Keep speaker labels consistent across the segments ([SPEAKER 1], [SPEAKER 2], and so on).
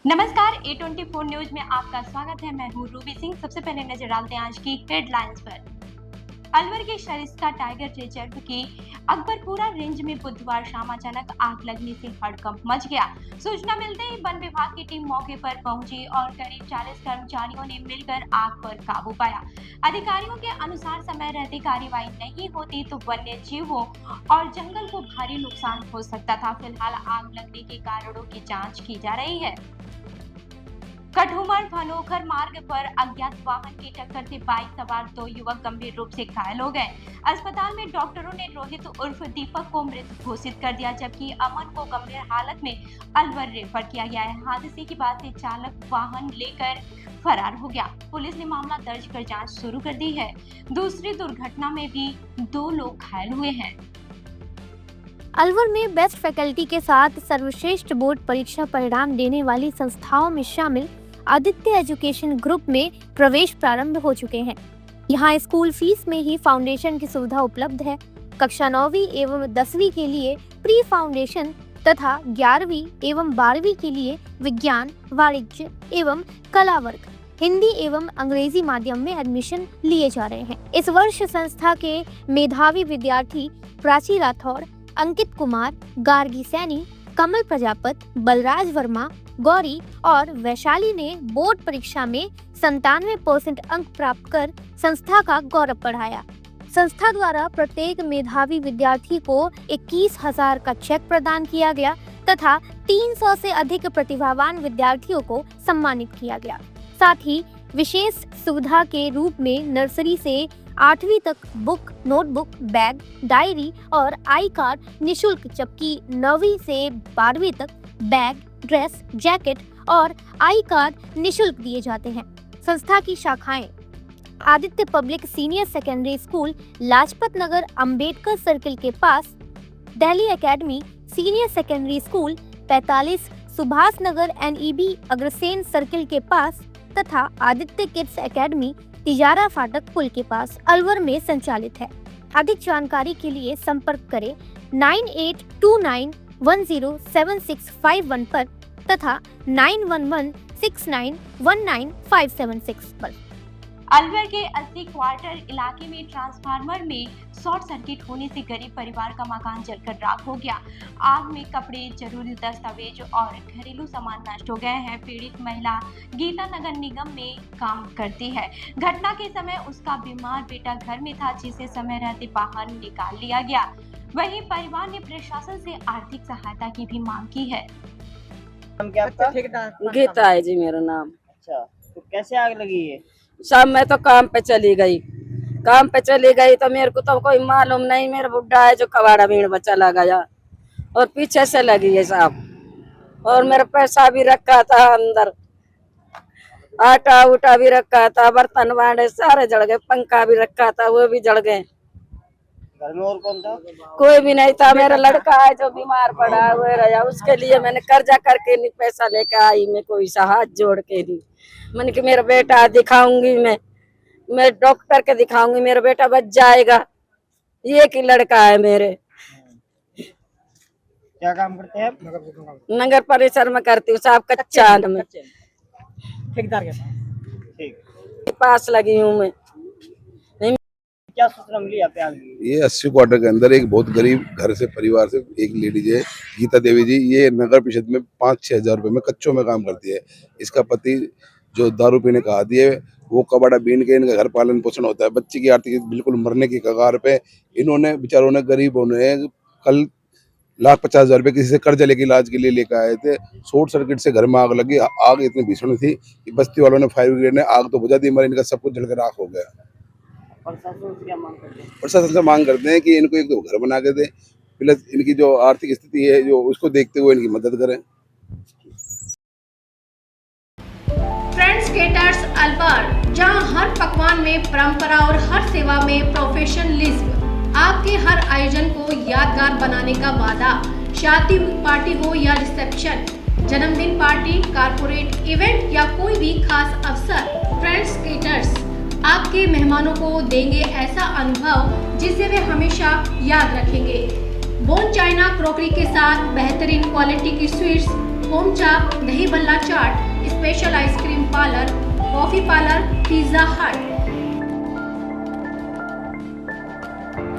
[SPEAKER 1] नमस्कार, A24 news में आपका स्वागत है। मैं हूँ रूबी सिंह। सबसे पहले नजर डालते हैं आज की हेडलाइंस पर। अलवर के सरिस्का टाइगर रिजर्व की अकबरपुरा रेंज में बुधवार शाम अचानक आग लगने से हड़कंप मच गया। सूचना मिलते ही वन विभाग की टीम मौके पर पहुंची और करीब 40 कर्मचारियों ने मिलकर आग पर काबू पाया। अधिकारियों के अनुसार समय रहते कार्रवाई नहीं होती तो वन्य जीवों और जंगल को भारी नुकसान हो सकता था। फिलहाल आग लगने के कारणों की जाँच की जा रही है। कठुमर भनोखर मार्ग पर अज्ञात वाहन की टक्कर से बाइक सवार 2 युवक गंभीर रूप से घायल हो गए। अस्पताल में डॉक्टरों ने रोहित उर्फ दीपक को मृत घोषित कर दिया, जबकि अमन को गंभीर हालत में अलवर रेफर किया गया है। हादसे के बाद से चालक वाहन लेकर फरार हो गया। पुलिस ने मामला दर्ज कर जांच शुरू कर दी है। दूसरी दुर्घटना में भी 2 लोग घायल हुए हैं।
[SPEAKER 2] अलवर में बेस्ट फैकल्टी के साथ सर्वश्रेष्ठ बोर्ड परीक्षा परिणाम देने वाली संस्थाओं में शामिल आदित्य एजुकेशन ग्रुप में प्रवेश प्रारंभ हो चुके हैं। यहाँ स्कूल फीस में ही फाउंडेशन की सुविधा उपलब्ध है। कक्षा 9वीं एवं 10वीं के लिए प्री फाउंडेशन तथा 11वीं एवं 12वीं के लिए विज्ञान, वाणिज्य एवं कला वर्ग, हिंदी एवं अंग्रेजी माध्यम में एडमिशन लिए जा रहे हैं। इस वर्ष संस्था के मेधावी विद्यार्थी प्राची राठौड़, अंकित कुमार, गार्गी सैनी, कमल प्रजापत, बलराज वर्मा, गौरी और वैशाली ने बोर्ड परीक्षा में 97% अंक प्राप्त कर संस्था का गौरव बढ़ाया। संस्था द्वारा प्रत्येक मेधावी विद्यार्थी को 21,000 का चेक प्रदान किया गया तथा 300 से अधिक प्रतिभावान विद्यार्थियों को सम्मानित किया गया। साथ ही विशेष सुविधा के रूप में नर्सरी से 8वीं तक बुक, नोटबुक, बैग, डायरी और आई कार्ड निःशुल्क, जबकि 9वीं से 12वीं तक बैग, ड्रेस, जैकेट और आई कार्ड निःशुल्क दिए जाते हैं। संस्था की शाखाएं Aditya public senior secondary school, Lajpat Nagar Ambedkar circle के पास, Delhi academy senior secondary school 45 Subhash Nagar NEB Agrasen circle के पास तथा आदित्य किड्स एकेडमी तिजारा फाटक पुल के पास अलवर में संचालित है। अधिक जानकारी के लिए संपर्क करें 9829107651 पर तथा 9116919576 पर।
[SPEAKER 1] अलवर के 80 क्वार्टर इलाके में ट्रांसफार्मर में शॉर्ट सर्किट होने से गरीब परिवार का मकान जलकर राख हो गया। आग में कपड़े, जरूरी दस्तावेज और घरेलू सामान नष्ट हो गए हैं। पीड़ित महिला गीता नगर निगम में काम करती है। घटना के समय उसका बीमार बेटा घर में था, जिसे समय रहते बाहर निकाल लिया गया। वहीं परिवार ने प्रशासन से आर्थिक सहायता की भी मांग की है।
[SPEAKER 3] गीता है जी मेरा नाम।
[SPEAKER 4] अच्छा, तो कैसे आग लगी है?
[SPEAKER 3] शाम में तो काम पे चली गई तो मेरे को तो कोई मालूम नहीं। मेरा बुढ़ा है जो कबाड़ा भीड़ में चला गया और पीछे से लगी है साहब। और मेरा पैसा भी रखा था अंदर, आटा उटा भी रखा था, बर्तन बांटे सारे जल गए, पंखा भी रखा था वो भी जल गए।
[SPEAKER 4] घर में और कौन था?
[SPEAKER 3] कोई भी नहीं था। मेरा लड़का है जो बीमार पड़ा हुआ रहा, उसके लिए मैंने कर्जा करके नहीं पैसा लेके आई। मैं कोई सा हाथ जोड़ के नहीं, मैंने कि मेरा बेटा दिखाऊंगी, मैं डॉक्टर के दिखाऊंगी, मेरा बेटा बच जाएगा। ये की लड़का है मेरे।
[SPEAKER 4] क्या काम करते हैं?
[SPEAKER 3] नगर परिसर में करती हूँ साहब, कच्चा में
[SPEAKER 4] ठेकेदार के साथ। ठीक,
[SPEAKER 3] पास लगी हूँ मैं।
[SPEAKER 4] क्या सूचना मिली यहाँ पे आग लगी?
[SPEAKER 5] ये 80 क्वार्टर के अंदर एक बहुत गरीब घर से परिवार से एक लेडीज है, गीता देवी जी। ये नगर परिषद में 5-6 हजार रुपए में कच्चों में काम करती है। इसका पति जो दारू पीने का आदी है, वो कबाड़ा बीन के इनका घर पालन पोषण होता है। बच्ची की आर्थिक बिल्कुल मरने की कगार पे। इन्होंने बेचारों ने, गरीबों ने कल 1,50,000 रुपए किसी से कर्जा लेके इलाज के लिए लेकर आए थे। शॉर्ट सर्किट से घर में आग लगी। आग इतनी भीषण थी कि बस्ती वालों ने, फायर ब्रिगेड ने आग तो बुझा दी, मगर इनका सब कुछ जलकर राख हो गया।
[SPEAKER 4] प्रशासन से क्या मांग करते हैं?
[SPEAKER 5] प्रशासन से मांग करते हैं कि इनको एक तो घर बना के दे, प्लस इनकी जो आर्थिक स्थिति है जो उसको देखते हुए इनकी मदद करें।
[SPEAKER 6] फ्रेंड्स केटर्स अलवर, जहां हर पकवान में परंपरा और हर सेवा में प्रोफेशनलिज्म। आपके हर आयोजन को यादगार बनाने का वादा। शादी पार्टी हो या रिसेप्शन, जन्मदिन पार्टी, कारपोरेट इवेंट या कोई भी खास अवसर, फ्रेंड्स केटर्स आपके मेहमानों को देंगे ऐसा अनुभव जिसे वे हमेशा याद रखेंगे। बोन चाइना क्रॉकरी के साथ बेहतरीन क्वालिटी की स्वीट्स, होम चाप, dahi bhalla chaat, special ice cream parlour, coffee parlour, Pizza Hut.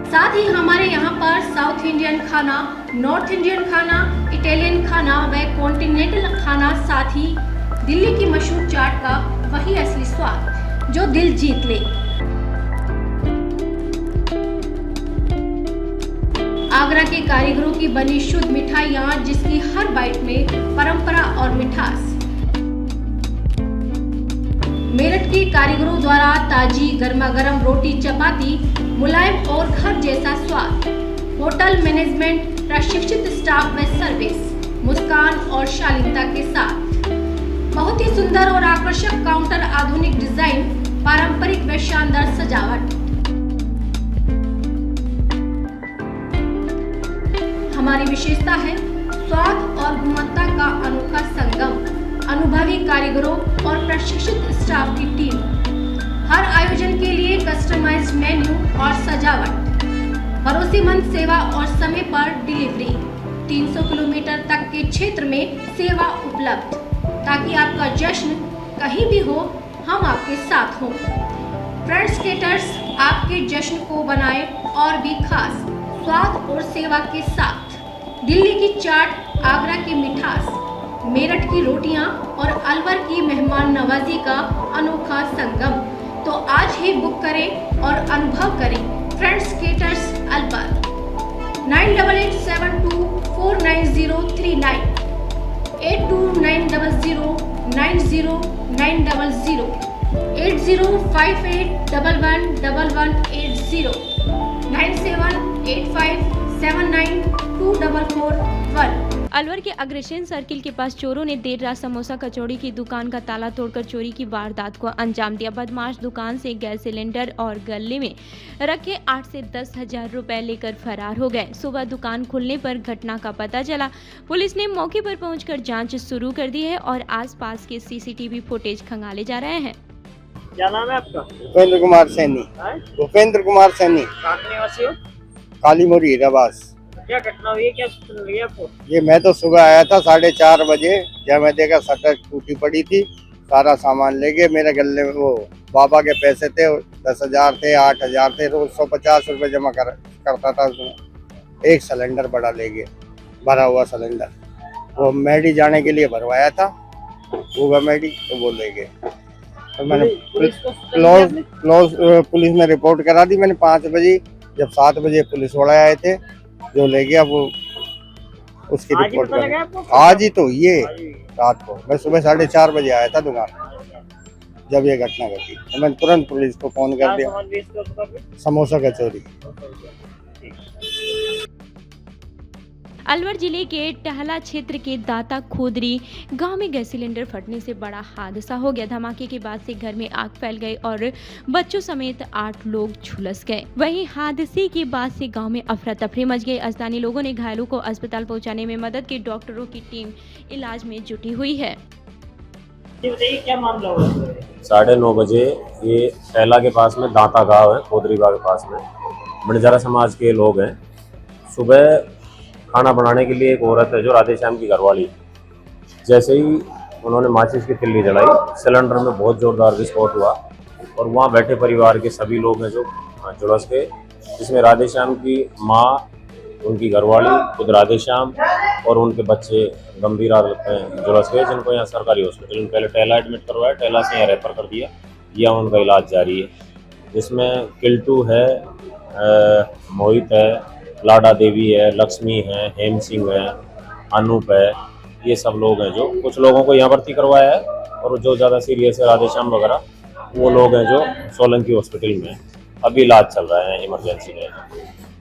[SPEAKER 6] साथ ही हमारे यहाँ पर साउथ इंडियन खाना, नॉर्थ इंडियन खाना, इटालियन खाना व कॉन्टिनेंटल खाना, साथ ही दिल्ली की मशहूर चाट का वही असली स्वाद जो दिल जीत ले। आगरा के कारीगरों की बनी शुद्ध मिठाइयाँ, जिसकी हर बाइट में परंपरा और मिठास। मेरठ के कारीगरों द्वारा ताजी गर्मा गर्म रोटी चपाती, मुलायम और घर जैसा स्वाद। होटल मैनेजमेंट, प्रशिक्षित स्टाफ व सर्विस, मुस्कान और शालीनता के साथ। बहुत ही सुंदर और आकर्षक काउंटर, आधुनिक डिजाइन, पारंपरिक व शानदार सजावट। हमारी विशेषता है स्वाद और गुणवत्ता का अनोखा संगम। अनुभवी कारीगरों और प्रशिक्षित स्टाफ की टीम। हर आयोजन के लिए कस्टमाइज्ड मेन्यू और सजावट। भरोसेमंद सेवा और समय पर डिलीवरी। 300 किलोमीटर तक के क्षेत्र में सेवा उपलब्ध, ताकि आपका जश्न कहीं भी हो, हम आपके साथ हों। फ्रेंड्स केटर्स आपके जश्न को बनाए और भी खास स्वाद और सेवा के साथ। दिल्ली की चाट, आगरा की मिठास, मेरठ की रोटियां और अलवर की मेहमान नवाजी का अनोखा संगम। तो आज ही बुक करें और अनुभव करें फ्रेंड्स केटर्स अलवर। 9887249039, 8290090900, 8058111180, 9785792441।
[SPEAKER 1] अलवर के अग्रसेन सर्किल के पास चोरों ने देर रात समोसा कचौड़ी की दुकान का ताला तोड़कर चोरी की वारदात को अंजाम दिया। बदमाश दुकान से गैस सिलेंडर और गले में रखे 8 से 10 हजार रुपए लेकर फरार हो गए। सुबह दुकान खुलने पर घटना का पता चला। पुलिस ने मौके पर पहुंचकर जांच शुरू कर दी है और आसपास के सीसीटीवी फुटेज खंगाले जा रहे हैं।
[SPEAKER 4] क्या नाम है आपका?
[SPEAKER 7] उपेंद्र कुमार सैनी। उपेंद्र कुमार सैनी,
[SPEAKER 4] कहाँ के निवासी हो?
[SPEAKER 7] काली मोरी हैदराबाद।
[SPEAKER 4] क्या घटना हुई है, क्या सूचना मिली आपको?
[SPEAKER 7] ये मैं तो सुबह आया था 4:30 बजे, जब मैं देखा शटर टूटी पड़ी थी, सारा सामान ले गए। मेरे गले में वो बाबा के पैसे थे, 10,000 थे, 8,000 थे, रोज 150 रुपए जमा करता था उसमें। एक सिलेंडर बड़ा ले गए, भरा हुआ सिलेंडर। वो मेडी जाने के लिए भरवाया था, होगा मेडी, तो वो ले गए। तो मैंने पुलिस में रिपोर्ट करा दी मैंने 5 बजे। जब 7 बजे पुलिस वाले आए थे, जो ले गया वो उसकी रिपोर्ट कर। आज ही तो ये रात को, मैं सुबह 4:30 बजे आया था दुकान, जब ये घटना घटी तो मैंने तुरंत पुलिस को फोन कर दिया। समोसा कचौरी।
[SPEAKER 1] अलवर जिले के टहला क्षेत्र के दाता खोदरी गांव में गैस सिलेंडर फटने से बड़ा हादसा हो गया। धमाके के बाद से घर में आग फैल गई और बच्चों समेत 8 लोग झुलस गए। वहीं हादसे के बाद से गांव में अफरा तफरी मच गई। स्थानीय लोगों ने घायलों को अस्पताल पहुंचाने में मदद की। डॉक्टरों की टीम इलाज में जुटी हुई है।
[SPEAKER 4] क्या मामला हुआ?
[SPEAKER 8] 9:30 बजे ये टहला के पास में दाता गांव है, खोदरी गांव के पास में बंजारा समाज के लोग हैं। सुबह खाना बनाने के लिए एक औरत है जो राधेश्याम की घरवाली, जैसे ही उन्होंने माचिस की तिल्ली जलाई, सिलेंडर में बहुत जोरदार विस्फोट हुआ और वहाँ बैठे परिवार के सभी लोग हैं जो झुलस गए, जिसमें राधेश्याम की माँ, उनकी घरवाली, खुद राधेश्याम और उनके बच्चे गंभीर हालत में झुलस गए, जिनको यहाँ सरकारी हॉस्पिटल में पहले टहला एडमिट करवाया, टहला से यहाँ रेफर कर दिया। यह उनका इलाज जारी है, जिसमें किल्टू है, मोहित है, लाडा देवी है, लक्ष्मी है, हेम सिंह है, अनूप है। ये सब लोग हैं जो कुछ लोगों को यहाँ भर्ती करवाया है और जो ज़्यादा सीरियस है राधेश्याम वगैरह, वो लोग हैं जो सोलंकी हॉस्पिटल में अभी इलाज चल रहा है इमरजेंसी में।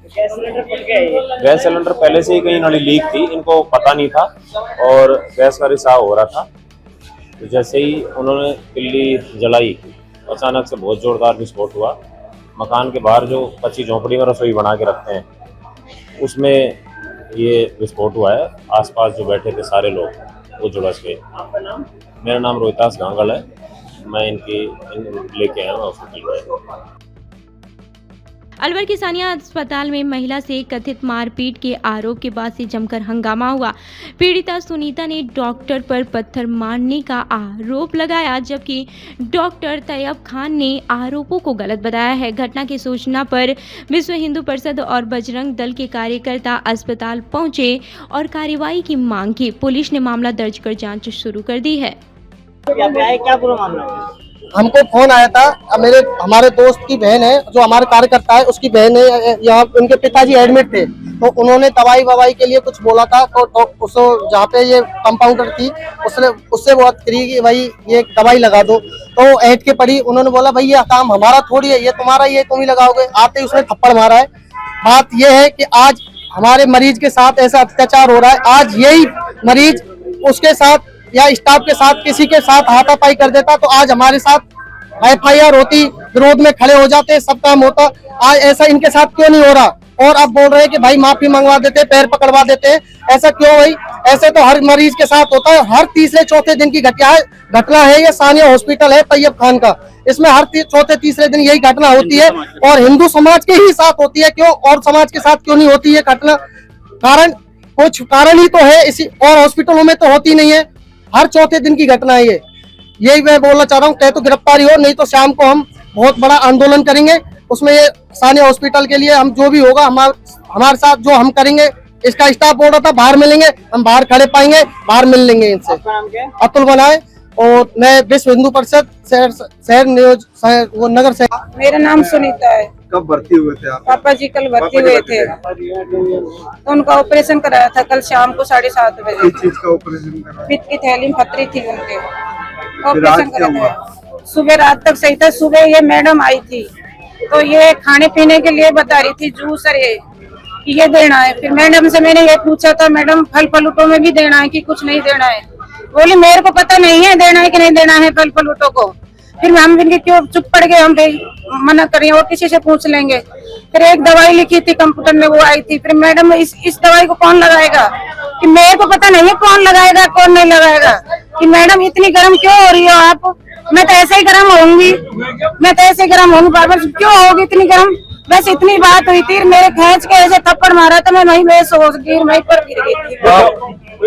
[SPEAKER 4] गैस सिलेंडर फट गया है?
[SPEAKER 8] गैस सिलेंडर पहले से ही कहीं नली लीक थी, इनको पता नहीं था और गैस का रिसाव हो रहा था। तो जैसे ही उन्होंने तिल्ली जलाई, अचानक से बहुत जोरदार विस्फोट हुआ। मकान के बाहर जो कच्ची झोंपड़ी में रसोई बना के रखते हैं, उसमें ये विस्फोट हुआ है। आसपास जो बैठे थे सारे लोग वो झुलस गए।
[SPEAKER 4] आपका नाम?
[SPEAKER 8] मेरा नाम रोहितास गांगल है, मैं इनकी लेके आया हूँ हॉस्पिटल में।
[SPEAKER 1] अलवर के सानिया अस्पताल में महिला से कथित मारपीट के आरोप के बाद से जमकर हंगामा हुआ। पीड़िता सुनीता ने डॉक्टर पर पत्थर मारने का आरोप लगाया, जबकि डॉक्टर तैयब खान ने आरोपों को गलत बताया है। घटना की सूचना पर विश्व हिंदू परिषद और बजरंग दल के कार्यकर्ता अस्पताल पहुंचे और कार्रवाई की मांग की। पुलिस ने मामला दर्ज कर जांच शुरू कर दी है।
[SPEAKER 4] यहाँ पे आए, क्या पूरा मामला है?
[SPEAKER 9] हमको फोन आया था, हमारे दोस्त की बहन है जो हमारे कार्यकर्ता है, उसकी बहन है, यहाँ उनके पिताजी एडमिट थे, तो उन्होंने दवाई ववाई के लिए कुछ बोला था, तो उसको जहाँ पे ये कंपाउंडर थी उससे बात करी कि भाई ये दवाई लगा दो, तो ऐड के पड़ी। उन्होंने बोला भाई ये काम हमारा थोड़ी है, ये तुम्हारा, ये तुम ही लगाओगे। आते ही उसने थप्पड़ मारा है। बात ये है कि आज हमारे मरीज के साथ ऐसा अत्याचार हो रहा है। आज यही मरीज उसके साथ या स्टाफ के साथ किसी के साथ हाथापाई कर देता तो आज हमारे साथ FIR होती, विरोध में खड़े हो जाते, सब काम होता। आज ऐसा इनके साथ क्यों नहीं हो रहा? और अब बोल रहे हैं कि भाई माफी मंगवा देते, पैर पकड़वा देते हैं। ऐसा क्यों भाई? ऐसे तो हर मरीज के साथ होता है। हर तीसरे चौथे दिन की घटना है। ये सानिया हॉस्पिटल है तैयब खान का, इसमें हर चौथे तीसरे दिन यही घटना होती है और हिंदू समाज के ही साथ होती है। क्यों और समाज के साथ क्यों नहीं होती है घटना? कुछ कारण ही तो है इसी, और हॉस्पिटलों में तो होती नहीं है। हर चौथे दिन की घटना है ये। यही मैं बोलना चाह रहा हूँ, चाहे तो गिरफ्तारी हो, नहीं तो शाम को हम बहुत बड़ा आंदोलन करेंगे। उसमें ये सानिया हॉस्पिटल के लिए हम जो भी होगा हमारे साथ जो हम करेंगे। इसका स्टाफ बोल रहा था बाहर मिलेंगे, हम बाहर खड़े पाएंगे, बाहर मिल लेंगे इनसे।
[SPEAKER 4] आपका नाम क्या है?
[SPEAKER 9] अतुल बनाए, और मैं विश्व हिंदू परिषद शहर वो नगर से।
[SPEAKER 10] मेरा नाम सुनीता है।
[SPEAKER 11] कब भर्ती हुए थे आप?
[SPEAKER 10] पापा जी कल भर्ती हुए थे, तो उनका ऑपरेशन कराया था कल शाम को 7:30 बजे।
[SPEAKER 11] किस चीज का ऑपरेशन कराया?
[SPEAKER 10] पित्त की थैली में पथरी थी उनके, ऑपरेशन कराया था। सुबह रात तक सही था। सुबह ये मैडम आई थी तो ये खाने पीने के लिए बता रही थी, जूस और ये देना है। फिर मैडम से मैंने ये पूछा था, मैडम फल फलूटों में भी देना है कि कुछ नहीं देना है? बोली मेरे को पता नहीं है देना है कि नहीं देना है फल फलूटों को। फिर हम इनके क्यों चुप पड़ गए, हम मना करें और किसी से पूछ लेंगे। फिर एक दवाई लिखी थी कंप्यूटर में, वो आई थी। फिर मैडम इस दवाई को कौन लगाएगा? कि मेरे को पता नहीं है कौन लगाएगा कौन नहीं लगाएगा। कि मैडम इतनी गर्म क्यों हो रही हो आप? मैं तो ऐसे ही गर्म होंगी, बार बार क्यों होगी इतनी गर्म? बस इतनी बात हुई थी। मेरे खींच के ऐसे थप्पड़ मारा था, मैं वहीं बेहोश वहीं पर गिर गई थी।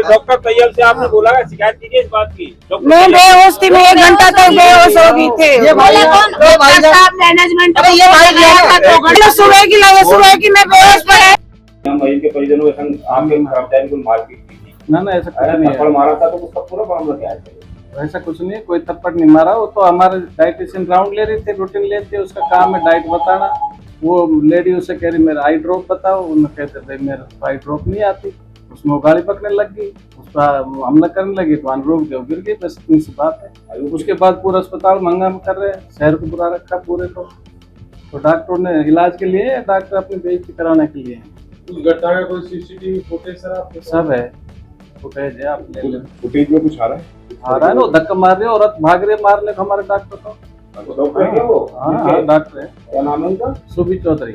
[SPEAKER 4] डॉक्टर तैयब से आपने बोला है शिकायत कीजिए इस बात की?
[SPEAKER 10] मैं बेहोश थी, मैं 1 घंटा तक बेहोश हो गई थी। मैनेजमेंट सुबह की लगे, सुबह की मैं बेहोश पड़े।
[SPEAKER 8] मरीज के परिजनों के संग आपके कर्मचारी को मारपीट की थी।
[SPEAKER 11] ना ऐसा कुछ नहीं
[SPEAKER 8] थप्पड़ मारा था, तो उसका पूरा मामला क्या है?
[SPEAKER 11] ऐसा कुछ नहीं है, कोई थप्पड़ नहीं मारा। वो तो हमारे डाइटिशियन राउंड ले रही थी, रूटीन लेते, उसका काम है डाइट बताना। वो लेडी उसे कह रही मेरा आई ड्रॉप बताओ, उन्होंने कहते थे मेरा आई ड्रॉप नहीं आती। उसमें वो गाड़ी पकड़ने लग गई, उसका हमला करने लगी, तो वहाँ रोक दिया, गिर गई। बस इतनी सी बात है। उसके बाद पूरा अस्पताल हंगामा कर रहे हैं, शहर को बुरा रखा पूरे को। तो डॉक्टर ने इलाज के लिए, डॉक्टर अपनी बेइज्जती कराने के लिए।
[SPEAKER 12] उस घटना का कोई CCTV फुटेज सर आपके
[SPEAKER 11] सब है, फुटेज है, आप ले लें।
[SPEAKER 12] फुटेज में कुछ आ रहा है
[SPEAKER 11] ना, वो धक्का मार रही है, औरत भाग रही है मारने को हमारे डॉक्टर को।
[SPEAKER 12] डॉक्टर है क्या वो?
[SPEAKER 11] हाँ डॉक्टर है।
[SPEAKER 12] क्या नाम है उनका?
[SPEAKER 11] सुबी चौधरी।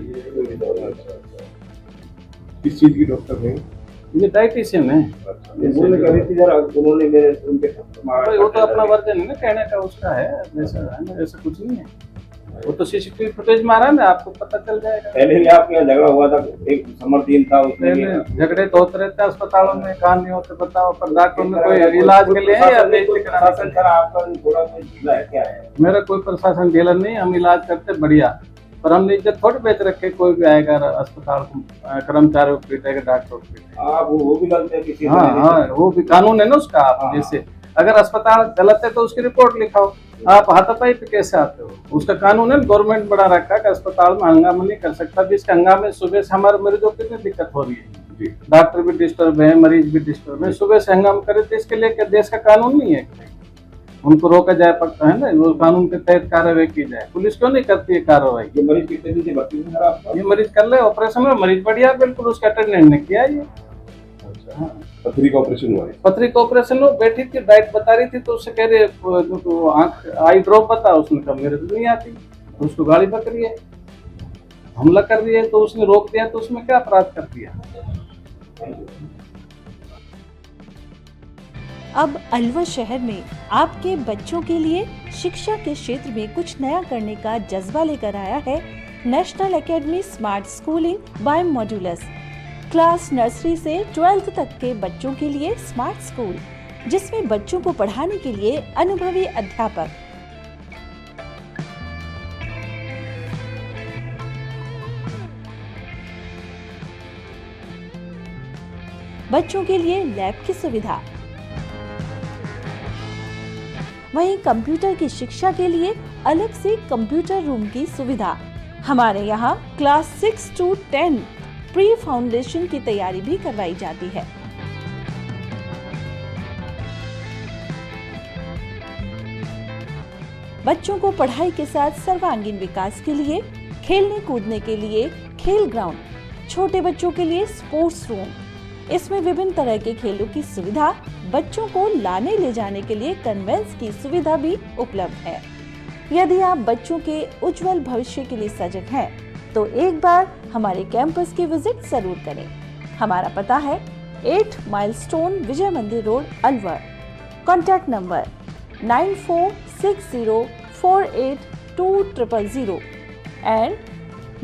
[SPEAKER 12] किस चीज की डॉक्टर है?
[SPEAKER 11] ये डाइटिशियन है।
[SPEAKER 8] उन्होंने कही थी जरा, उन्होंने मेरे उनके
[SPEAKER 11] वो तो अपना वर्जन है ना कहने का, उसका है ऐसा कुछ नहीं है। वो तो CCTV फुटेज मारा ना, आपको पता चल जाएगा।
[SPEAKER 8] पहले भी आपके यहाँ झगड़ा हुआ था, एक समर्थन था उसमें।
[SPEAKER 11] झगड़े तो होते रहते हैं अस्पतालों में, कहाँ नहीं होते बताओ। पर डॉक्टर में कोई इलाज के लिए या
[SPEAKER 8] क्या है?
[SPEAKER 11] मेरा कोई प्रशासन ढीला नहीं, हम इलाज करते बढ़िया। पर हमने इज्जत थोड़ी बेच रखे, कोई भी आएगा अस्पताल कर्मचारियों को पीटेगा, डॉक्टर को पीटेगा।
[SPEAKER 8] वो भी गलत है किसी।
[SPEAKER 11] हाँ, वो भी कानून है ना उसका। आप जैसे अगर अस्पताल गलत है तो उसकी रिपोर्ट लिखाओ। आप हाथापाई पे कैसे आते हो? उसका कानून है, गवर्नमेंट बड़ा रखा कि अस्पताल में हंगामा नहीं कर सकता। जिसके हंगामे सुबह से हमारे मरीजों को कितनी दिक्कत हो रही है, डॉक्टर भी डिस्टर्ब है, मरीज भी डिस्टर्ब है। सुबह से हंगामा करे तो इसके लिए क्या देश का कानून नहीं है? उनको रोका जाए पड़ता है ना, वो कानून के तहत कार्रवाई की जाए। पुलिस क्यों नहीं करती है कार्रवाई?
[SPEAKER 8] ये मरीज कितने दिन से भर्ती है?
[SPEAKER 11] ये मरीज कर ले ऑपरेशन में, मरीज बढ़िया बिल्कुल, उसका अटेंडेंट ने किया ये।
[SPEAKER 12] पथरी का ऑपरेशन हुआ है?
[SPEAKER 11] पथरी का ऑपरेशन हो, बैठी थी डाइट बता रही थी, तो उससे कह रहे तो आंख आई ड्रॉप बता, उसने कहा मेरे तो नहीं आती। तो उसको गाड़ी पकड़ी है, हमला कर रही है, तो उसने रोक दिया, तो उसमें क्या अपराध कर दिया?
[SPEAKER 13] अब अलवर शहर में आपके बच्चों के लिए शिक्षा के क्षेत्र में कुछ नया करने का जज्बा लेकर आया है national academy smart schooling by Modulus. Class nursery से 12th तक के बच्चों के लिए स्मार्ट स्कूल, जिसमें बच्चों को पढ़ाने के लिए अनुभवी अध्यापक, बच्चों के लिए लैब की सुविधा, वहीं कंप्यूटर की शिक्षा के लिए अलग से कंप्यूटर रूम की सुविधा। हमारे यहाँ क्लास 6 to 10 प्री फाउंडेशन की तैयारी भी करवाई जाती है। बच्चों को पढ़ाई के साथ सर्वांगीण विकास के लिए, खेलने कूदने के लिए खेल ग्राउंड, छोटे बच्चों के लिए स्पोर्ट्स रूम, इसमें विभिन्न तरह के खेलों की सुविधा, बच्चों को लाने ले जाने के लिए कन्वेंस की सुविधा भी उपलब्ध है। यदि आप बच्चों के उज्जवल भविष्य के लिए सजग हैं, तो एक बार हमारे कैंपस की विजिट जरूर करें। हमारा पता है 8 माइलस्टोन विजय मंदिर road, Alwar. Contact number 9460482000 and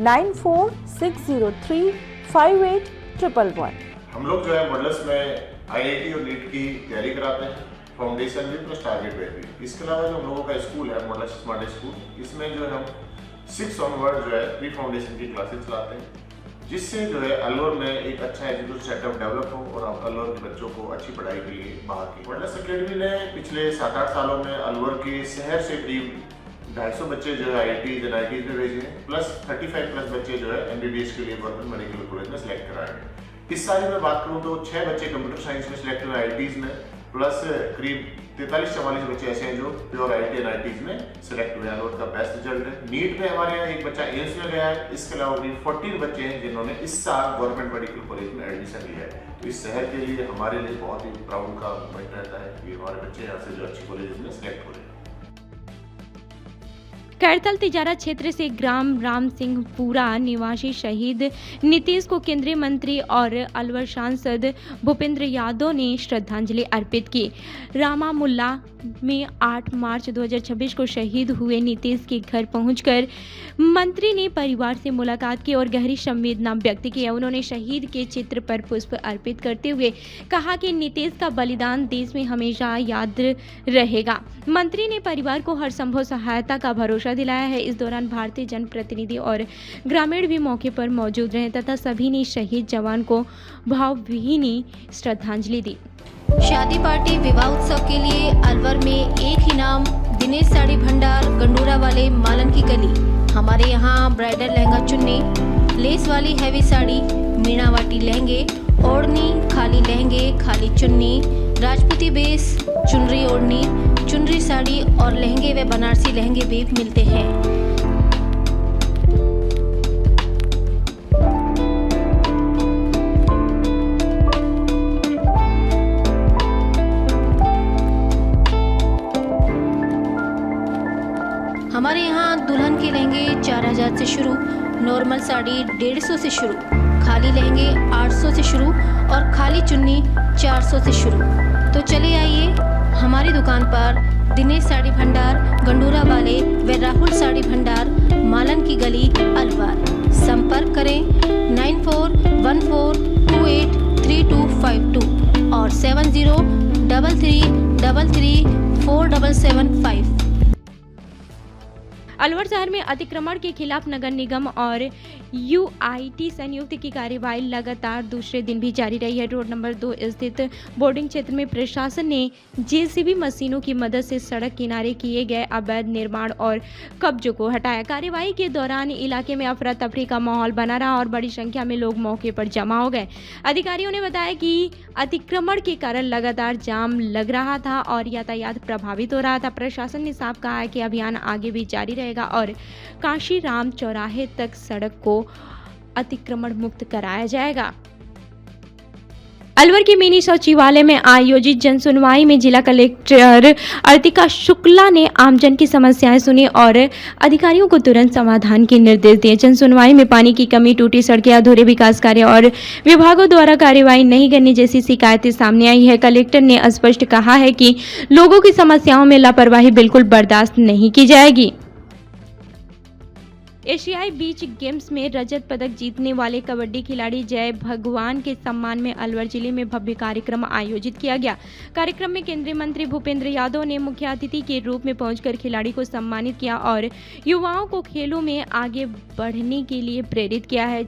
[SPEAKER 13] 9460358111।
[SPEAKER 14] हम लोग जो है मॉडल्स में IIT और नीट की तैयारी कराते हैं, फाउंडेशन भी प्लस टारगेट पे भी। इसके अलावा जो हम लोगों का स्कूल है मॉडल्स स्मार्ट स्कूल, इसमें जो है हम 6 ऑनवर्ड जो है प्री फाउंडेशन की क्लासेस चलाते हैं, जिससे जो है अलवर में एक अच्छा एजुकेशन सेटअप डेवलप हो और अलवर के बच्चों को अच्छी पढ़ाई के लिए बाहर की। मॉडल्स अकेडमी ने पिछले 7-8 सालों में अलवर के शहर से करीब 250 बच्चे जो है IITs में भेजे हैं, प्लस 35+ बच्चे जो है MBBS के लिए गवर्नमेंट मेडिकल कॉलेज में सिलेक्ट कराए हैं। इस साल में बात करूं तो 6 बच्चे कंप्यूटर साइंस में सिलेक्ट हुए IITs में, प्लस करीब 43-44 बच्चे ऐसे हैं जो प्योर IIT और IITs में सिलेक्ट हुए हैं और उनका बेस्ट रिजल्ट है। नीट में हमारे यहाँ एक बच्चा एम्स में गया है। इसके अलावा करीब 14 बच्चे हैं जिन्होंने इस साल गवर्नमेंट मेडिकल कॉलेज में एडमिशन लिया है। तो इस शहर के लिए हमारे लिए बहुत ही प्राउड का मोमेंट रहता है कि हमारे बच्चे यहाँ से जो अच्छी कॉलेज में सिलेक्ट हो रहे हैं।
[SPEAKER 1] कैरतल तिजारा क्षेत्र से ग्राम राम सिंहपुरा निवासी शहीद नीतीश को केंद्रीय मंत्री और अलवर सांसद भूपेंद्र यादव ने श्रद्धांजलि अर्पित की। रामामुल्ला में 8 मार्च 2026 को शहीद हुए नीतीश के घर पहुंचकर मंत्री ने परिवार से मुलाकात की और गहरी संवेदना व्यक्त की। उन्होंने शहीद के चित्र पर पुष्प अर्पित करते हुए कहा कि नीतीश का बलिदान देश में हमेशा याद रहेगा। मंत्री ने परिवार को हर संभव सहायता का भरोसा दिलाया है। इस दौरान भारतीय जनप्रतिनिधि और ग्रामीण भी मौके पर मौजूद रहे तथा सभी ने शहीद जवान को भावभीनी श्रद्धांजलि दी।
[SPEAKER 6] शादी पार्टी विवाह उत्सव के लिए अलवर में एक ही नाम, दिनेश साड़ी भंडार, गंडूरा वाले, मालन की गली। हमारे यहाँ ब्राइडल लहंगा चुन्नी, लेस वाली हैवी साड़ी, मीनावाटी लहंगे, ओढ़नी, खाली लहंगे, खाली चुन्नी, राजपूती बेस, चुनरी ओढ़नी, चुनरी साड़ी और लहंगे व बनारसी लहंगे भी मिलते हैं। हमारे यहाँ दुल्हन के लहंगे 4000 से शुरू, नॉर्मल साड़ी 150 से शुरू, खाली लहंगे 800 से शुरू और खाली चुन्नी 400 से शुरू। तो चले आइए हमारी दुकान पर, दिनेश साड़ी भंडार, गंडूरा वाले व राहुल साड़ी भंडार, मालन की गली, अलवर। संपर्क करें 9414283252 और 7033334775।
[SPEAKER 1] अलवर शहर में अतिक्रमण के खिलाफ नगर निगम और UIT संयुक्त की कार्यवाही लगातार दूसरे दिन भी जारी रही है। रोड नंबर 2 स्थित बोर्डिंग क्षेत्र में प्रशासन ने JCB मशीनों की मदद से सड़क किनारे किए गए अवैध निर्माण और कब्जों को हटाया। कार्यवाही के दौरान इलाके में अफरा तफरी का माहौल बना रहा और बड़ी संख्या में लोग मौके पर जमा हो गए। अधिकारियों ने बताया कि अतिक्रमण के कारण लगातार जाम लग रहा था और यातायात प्रभावित हो रहा था। प्रशासन ने साफ कहा है कि अभियान आगे भी जारी रहेगा और काशीराम चौराहे तक सड़क को अतिक्रमण मुक्त कराया जाएगा। अलवर के मिनी सचिवालय में आयोजित जनसुनवाई में जिला कलेक्टर अर्तिका शुक्ला ने आमजन की समस्याएं सुनी और अधिकारियों को तुरंत समाधान के निर्देश दिए। जनसुनवाई में पानी की कमी, टूटी सड़कें, अधूरे विकास कार्य और विभागों द्वारा कार्यवाही नहीं करने जैसी शिकायतें सामने आई है। कलेक्टर ने स्पष्ट कहा है कि लोगों की समस्याओं में लापरवाही बिल्कुल बर्दाश्त नहीं की जाएगी। एशियाई बीच गेम्स में रजत पदक जीतने वाले कबड्डी खिलाड़ी जय भगवान के सम्मान में अलवर जिले में भव्य कार्यक्रम आयोजित किया गया। कार्यक्रम में केंद्रीय मंत्री भूपेंद्र यादव ने मुख्य अतिथि के रूप में पहुंचकर खिलाड़ी को सम्मानित किया और युवाओं को खेलों में आगे बढ़ने के लिए प्रेरित किया है।